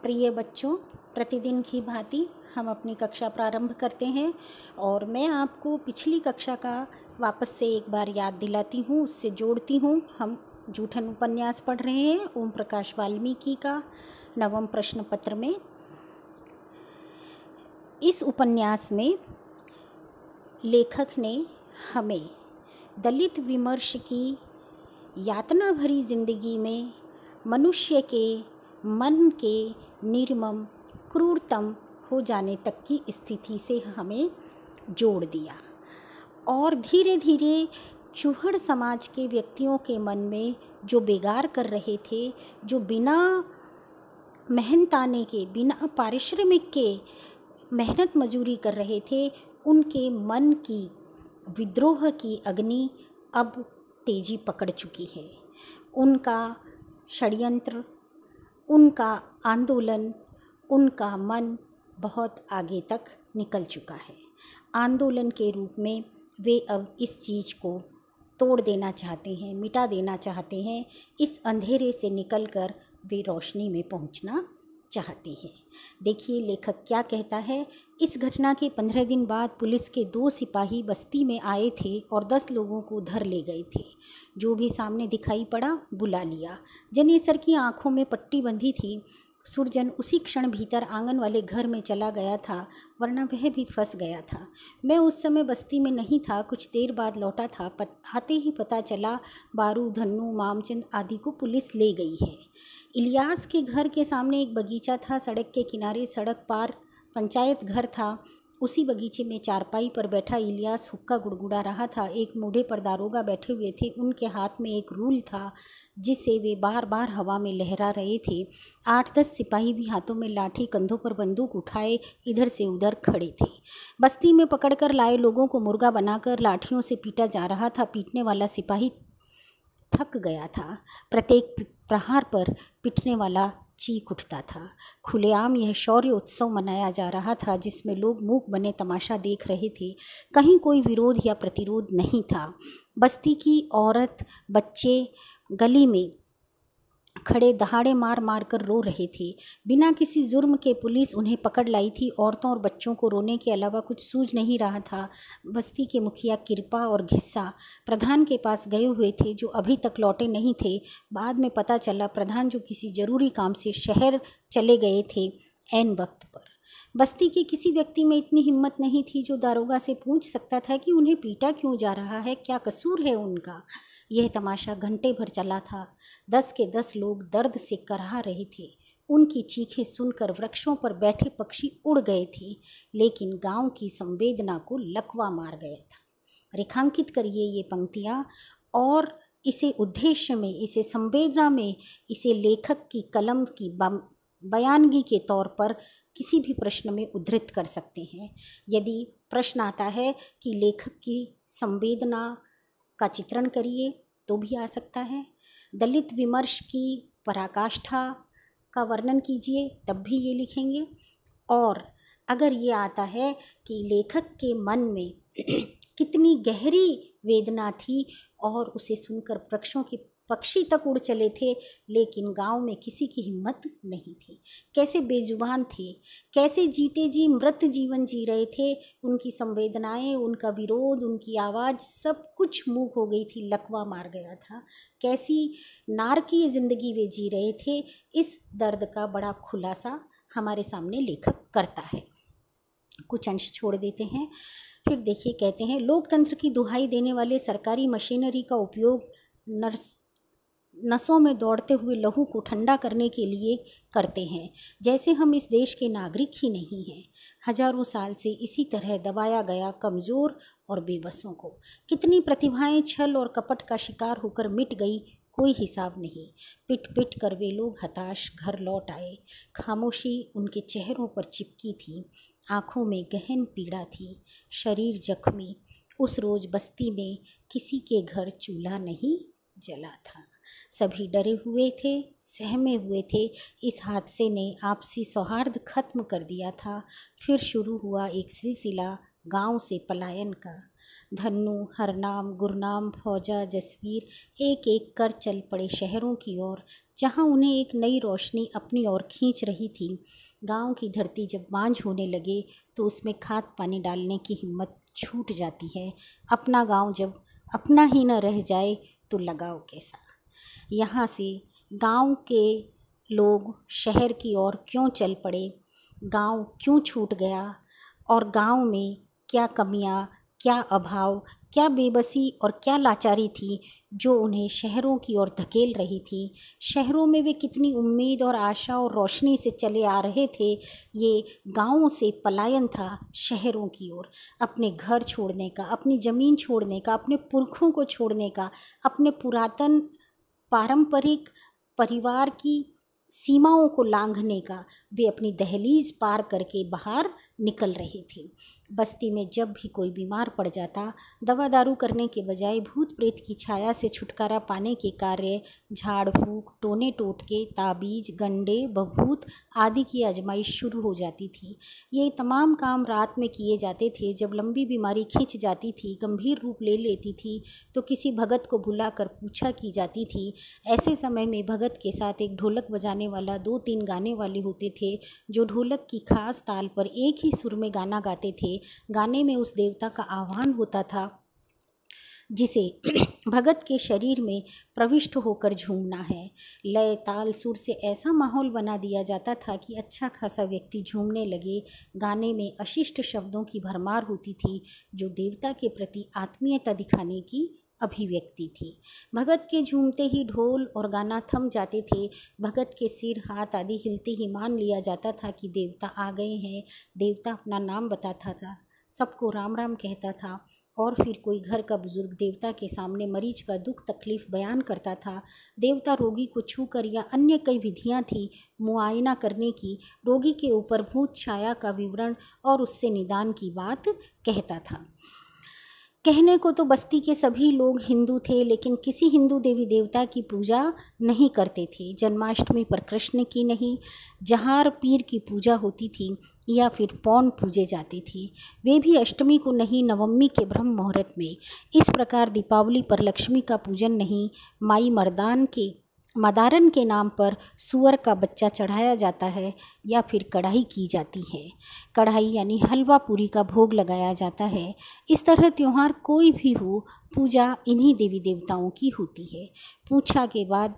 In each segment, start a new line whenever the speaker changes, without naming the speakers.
प्रिय बच्चों, प्रतिदिन की भांति हम अपनी कक्षा प्रारंभ करते हैं और मैं आपको पिछली कक्षा का वापस से एक बार याद दिलाती हूँ, उससे जोड़ती हूँ। हम जूठन उपन्यास पढ़ रहे हैं ओम प्रकाश वाल्मीकि का नवम प्रश्न पत्र में। इस उपन्यास में लेखक ने हमें दलित विमर्श की यातना भरी जिंदगी में मनुष्य के मन के निर्मम क्रूरतम हो जाने तक की स्थिति से हमें जोड़ दिया और धीरे धीरे चूहड़ समाज के व्यक्तियों के मन में जो बेगार कर रहे थे, जो बिना मेहनताने के, बिना पारिश्रमिक के मेहनत मजूरी कर रहे थे, उनके मन की विद्रोह की अग्नि अब तेजी पकड़ चुकी है। उनका षड्यंत्र, उनका आंदोलन, उनका मन बहुत आगे तक निकल चुका है। आंदोलन के रूप में वे अब इस चीज़ को तोड़ देना चाहते हैं, मिटा देना चाहते हैं। इस अंधेरे से निकलकर वे रोशनी में पहुंचना चाहते हैं। देखिए लेखक क्या कहता है। इस घटना के 15 दिन बाद पुलिस के 2 सिपाही बस्ती में आए थे और 10 लोगों को धर ले गए थे। जो भी सामने दिखाई पड़ा बुला लिया। जनेसर की आंखों में पट्टी बंधी थी। सुरजन उसी क्षण भीतर आंगन वाले घर में चला गया था, वरना वह भी फंस गया था। मैं उस समय बस्ती में नहीं था, कुछ देर बाद लौटा था। आते ही पता चला बारू, धन्नू, मामचंद आदि को पुलिस ले गई है। इलियास के घर के सामने एक बगीचा था। सड़क के किनारे सड़क पार पंचायत घर था। उसी बगीचे में चारपाई पर बैठा इलियास हुक्का गुड़गुड़ा रहा था। एक मूढ़े पर दारोगा बैठे हुए थे। उनके हाथ में एक रूल था जिसे वे बार बार हवा में लहरा रहे थे। 8-10 सिपाही भी हाथों में लाठी, कंधों पर बंदूक उठाए इधर से उधर खड़े थे। बस्ती में पकड़कर लाए लोगों को मुर्गा बनाकर लाठियों से पीटा जा रहा था। पीटने वाला सिपाही थक गया था। प्रत्येक प्रहार पर पीटने वाला चीख उठता था। खुलेआम यह शौर्य उत्सव मनाया जा रहा था जिसमें लोग मूक बने तमाशा देख रहे थे। कहीं कोई विरोध या प्रतिरोध नहीं था। बस्ती की औरत, बच्चे गली में खड़े दहाड़े मार मार कर रो रहे थे। बिना किसी जुर्म के पुलिस उन्हें पकड़ लाई थी। औरतों और बच्चों को रोने के अलावा कुछ सूझ नहीं रहा था। बस्ती के मुखिया किरपा और घिस्सा प्रधान के पास गए हुए थे, जो अभी तक लौटे नहीं थे। बाद में पता चला प्रधान जो किसी जरूरी काम से शहर चले गए थे ऐन वक्त पर। बस्ती के किसी व्यक्ति में इतनी हिम्मत नहीं थी जो दारोगा से पूछ सकता था कि उन्हें पीटा क्यों जा रहा है, क्या कसूर है उनका। यह तमाशा घंटे भर चला था। 10 के 10 लोग दर्द से कराह रहे थे। उनकी चीखें सुनकर वृक्षों पर बैठे पक्षी उड़ गए थे, लेकिन गांव की संवेदना को लकवा मार गया था। रेखांकित करिए ये पंक्तियाँ और इसे उद्देश्य में, इसे संवेदना में, इसे लेखक की कलम की बयानगी के तौर पर किसी भी प्रश्न में उद्धृत कर सकते हैं। यदि प्रश्न आता है कि लेखक की संवेदना का चित्रण करिए तो भी आ सकता है। दलित विमर्श की पराकाष्ठा का वर्णन कीजिए तब भी ये लिखेंगे। और अगर ये आता है कि लेखक के मन में कितनी गहरी वेदना थी और उसे सुनकर वृक्षों के पक्षी तक उड़ चले थे, लेकिन गांव में किसी की हिम्मत नहीं थी। कैसे बेजुबान थे, कैसे जीते जी मृत जीवन जी रहे थे। उनकी संवेदनाएं, उनका विरोध, उनकी आवाज़ सब कुछ मूक हो गई थी, लकवा मार गया था। कैसी नारकीय जिंदगी वे जी रहे थे। इस दर्द का बड़ा खुलासा हमारे सामने लेखक करता है। कुछ अंश छोड़ देते हैं। फिर देखिए, कहते हैं लोकतंत्र की दुहाई देने वाले सरकारी मशीनरी का उपयोग नसों में दौड़ते हुए लहू को ठंडा करने के लिए करते हैं, जैसे हम इस देश के नागरिक ही नहीं हैं। हजारों साल से इसी तरह दबाया गया कमज़ोर और बेबसों को। कितनी प्रतिभाएं छल और कपट का शिकार होकर मिट गई, कोई हिसाब नहीं। पिट पिट कर वे लोग हताश घर लौट आए। खामोशी उनके चेहरों पर चिपकी थी, आँखों में गहन पीड़ा थी, शरीर जख्मी। उस रोज़ बस्ती में किसी के घर चूल्हा नहीं जला था। सभी डरे हुए थे, सहमे हुए थे। इस हादसे ने आपसी सौहार्द खत्म कर दिया था। फिर शुरू हुआ एक सिलसिला गांव से पलायन का। धन्नू, हरनाम, गुरनाम, फौजा, जसवीर एक एक कर चल पड़े शहरों की ओर, जहां उन्हें एक नई रोशनी अपनी ओर खींच रही थी। गांव की धरती जब बांझ होने लगे तो उसमें खाद पानी डालने की हिम्मत छूट जाती है। अपना गांव जब अपना ही न रह जाए तो लगाव कैसा। यहाँ से गांव के लोग शहर की ओर क्यों चल पड़े, गांव क्यों छूट गया, और गांव में क्या कमियां, क्या अभाव, क्या बेबसी और क्या लाचारी थी जो उन्हें शहरों की ओर धकेल रही थी। शहरों में वे कितनी उम्मीद और आशा और रोशनी से चले आ रहे थे। ये गांवों से पलायन था शहरों की ओर, अपने घर छोड़ने का, अपनी ज़मीन छोड़ने का, अपने पुरखों को छोड़ने का, अपने पुरातन पारंपरिक परिवार की सीमाओं को लांघने का। वे अपनी दहलीज पार करके बाहर निकल रहे थे। बस्ती में जब भी कोई बीमार पड़ जाता, दवा दारू करने के बजाय भूत प्रेत की छाया से छुटकारा पाने के कार्य, झाड़ फूक, टोने टोटके, ताबीज, गंडे, बभूत आदि की आजमाइश शुरू हो जाती थी। ये तमाम काम रात में किए जाते थे। जब लंबी बीमारी खिंच जाती थी, गंभीर रूप ले लेती थी, तो किसी भगत को बुलाकर पूछा की जाती थी। ऐसे समय में भगत के साथ एक ढोलक बजाने वाला, 2-3 गाने वाले होते थे जो ढोलक की खास ताल पर एक ही सुर में गाना गाते थे। गाने में उस देवता का आह्वान होता था जिसे भगत के शरीर में प्रविष्ट होकर झूमना है। लय, ताल, सुर से ऐसा माहौल बना दिया जाता था कि अच्छा खासा व्यक्ति झूमने लगे। गाने में अशिष्ट शब्दों की भरमार होती थी जो देवता के प्रति आत्मीयता दिखाने की अभिव्यक्ति थी। भगत के झूमते ही ढोल और गाना थम जाते थे। भगत के सिर, हाथ आदि हिलते ही मान लिया जाता था कि देवता आ गए हैं। देवता अपना नाम बताता था, सबको राम राम कहता था, और फिर कोई घर का बुजुर्ग देवता के सामने मरीज का दुख तकलीफ बयान करता था। देवता रोगी को छूकर या अन्य कई विधियां थी मुआयना करने की, रोगी के ऊपर भूत छाया का विवरण और उससे निदान की बात कहता था। कहने को तो बस्ती के सभी लोग हिंदू थे, लेकिन किसी हिंदू देवी देवता की पूजा नहीं करते थे। जन्माष्टमी पर कृष्ण की नहीं, जहार पीर की पूजा होती थी या फिर पौन पूजे जाते थे, वे भी अष्टमी को नहीं, नवमी के ब्रह्म मुहूर्त में। इस प्रकार दीपावली पर लक्ष्मी का पूजन नहीं, माई मदारन के नाम पर सुअर का बच्चा चढ़ाया जाता है या फिर कढ़ाई की जाती है। कढ़ाई यानी हलवा पूरी का भोग लगाया जाता है। इस तरह त्यौहार कोई भी हो, पूजा इन्हीं देवी देवताओं की होती है। पूछा के बाद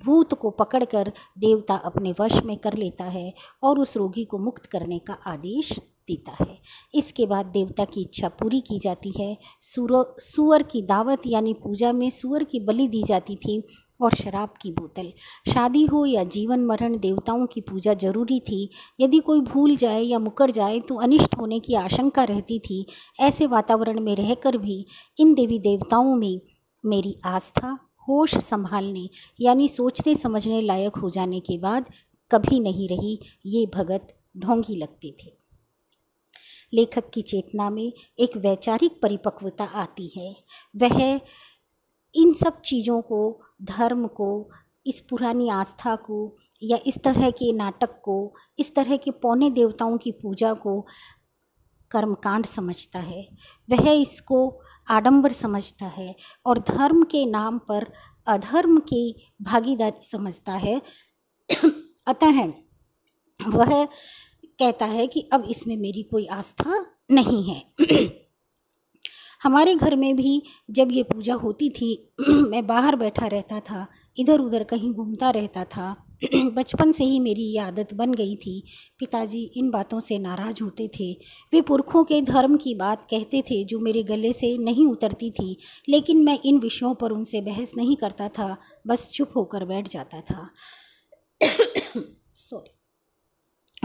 भूत को पकड़कर देवता अपने वश में कर लेता है और उस रोगी को मुक्त करने का आदेश देता है। इसके बाद देवता की इच्छा पूरी की जाती है। सुअर की दावत यानी पूजा में सुअर की बलि दी जाती थी और शराब की बोतल। शादी हो या जीवन मरण, देवताओं की पूजा जरूरी थी। यदि कोई भूल जाए या मुकर जाए तो अनिष्ट होने की आशंका रहती थी। ऐसे वातावरण में रहकर भी इन देवी देवताओं में मेरी आस्था होश संभालने यानी सोचने समझने लायक हो जाने के बाद कभी नहीं रही। ये भगत ढोंगी लगते थे। लेखक की चेतना में एक वैचारिक परिपक्वता आती है। वह इन सब चीज़ों को, धर्म को, इस पुरानी आस्था को या इस तरह के नाटक को, इस तरह के पौने देवताओं की पूजा को कर्मकांड समझता है। वह इसको आडंबर समझता है और धर्म के नाम पर अधर्म की भागीदारी समझता है। अतः वह कहता है कि अब इसमें मेरी कोई आस्था नहीं है। हमारे घर में भी जब ये पूजा होती थी मैं बाहर बैठा रहता था, इधर उधर कहीं घूमता रहता था। बचपन से ही मेरी ये आदत बन गई थी। पिताजी इन बातों से नाराज़ होते थे। वे पुरखों के धर्म की बात कहते थे जो मेरे गले से नहीं उतरती थी, लेकिन मैं इन विषयों पर उनसे बहस नहीं करता था, बस चुप होकर बैठ जाता था। सॉरी।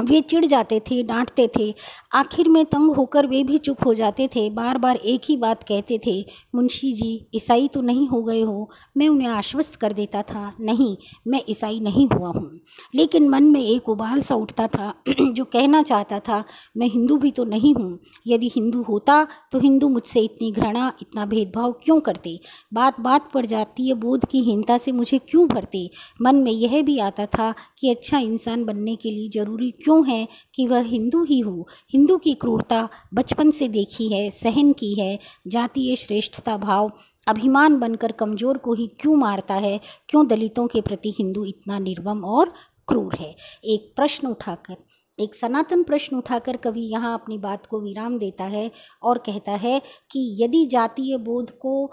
वे चिढ़ जाते थे, डांटते थे। आखिर में तंग होकर वे भी चुप हो जाते थे। बार बार एक ही बात कहते थे, मुंशी जी ईसाई तो नहीं हो गए हो। मैं उन्हें आश्वस्त कर देता था, नहीं, मैं ईसाई नहीं हुआ हूँ। लेकिन मन में एक उबाल सा उठता था जो कहना चाहता था, मैं हिंदू भी तो नहीं हूँ। यदि हिंदू होता तो हिंदू मुझसे इतनी घृणा, इतना भेदभाव क्यों करते? बात बात पर जातीय बोध की हीनता से मुझे क्यों भरते? मन में यह भी आता था कि अच्छा इंसान बनने के लिए ज़रूरी क्यों है कि वह हिंदू ही हो। हिंदू की क्रूरता बचपन से देखी है, सहन की है। जातीय श्रेष्ठता भाव अभिमान बनकर कमज़ोर को ही क्यों मारता है। क्यों दलितों के प्रति हिंदू इतना निर्मम और क्रूर है। एक प्रश्न उठाकर, एक सनातन प्रश्न उठाकर कवि यहाँ अपनी बात को विराम देता है और कहता है कि यदि जातीय बोध को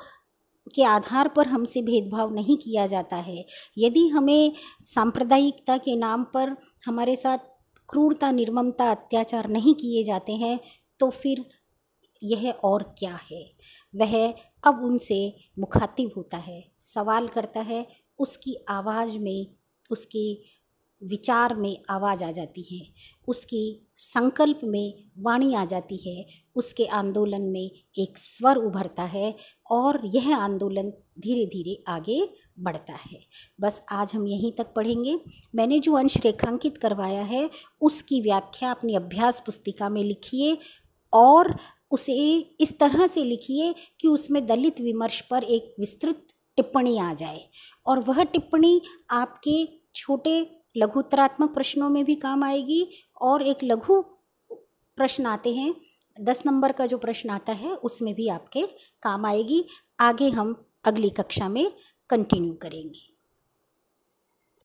के आधार पर हमसे भेदभाव नहीं किया जाता है, यदि हमें सांप्रदायिकता के नाम पर हमारे साथ क्रूरता, निर्ममता, अत्याचार नहीं किए जाते हैं, तो फिर यह और क्या है। वह अब उनसे मुखातिब होता है, सवाल करता है। उसकी आवाज़ में, उसके विचार में आवाज़ आ जाती है, उसकी संकल्प में वाणी आ जाती है, उसके आंदोलन में एक स्वर उभरता है और यह आंदोलन धीरे धीरे आगे बढ़ता है। बस आज हम यहीं तक पढ़ेंगे। मैंने जो अंश रेखांकित करवाया है उसकी व्याख्या अपनी अभ्यास पुस्तिका में लिखिए और उसे इस तरह से लिखिए कि उसमें दलित विमर्श पर एक विस्तृत टिप्पणी आ जाए और वह टिप्पणी आपके छोटे लघुत्तरात्मक प्रश्नों में भी काम आएगी और एक लघु प्रश्न आते हैं 10 नंबर का जो प्रश्न आता है उसमें भी आपके काम आएगी। आगे हम अगली कक्षा में कंटिन्यू करेंगे।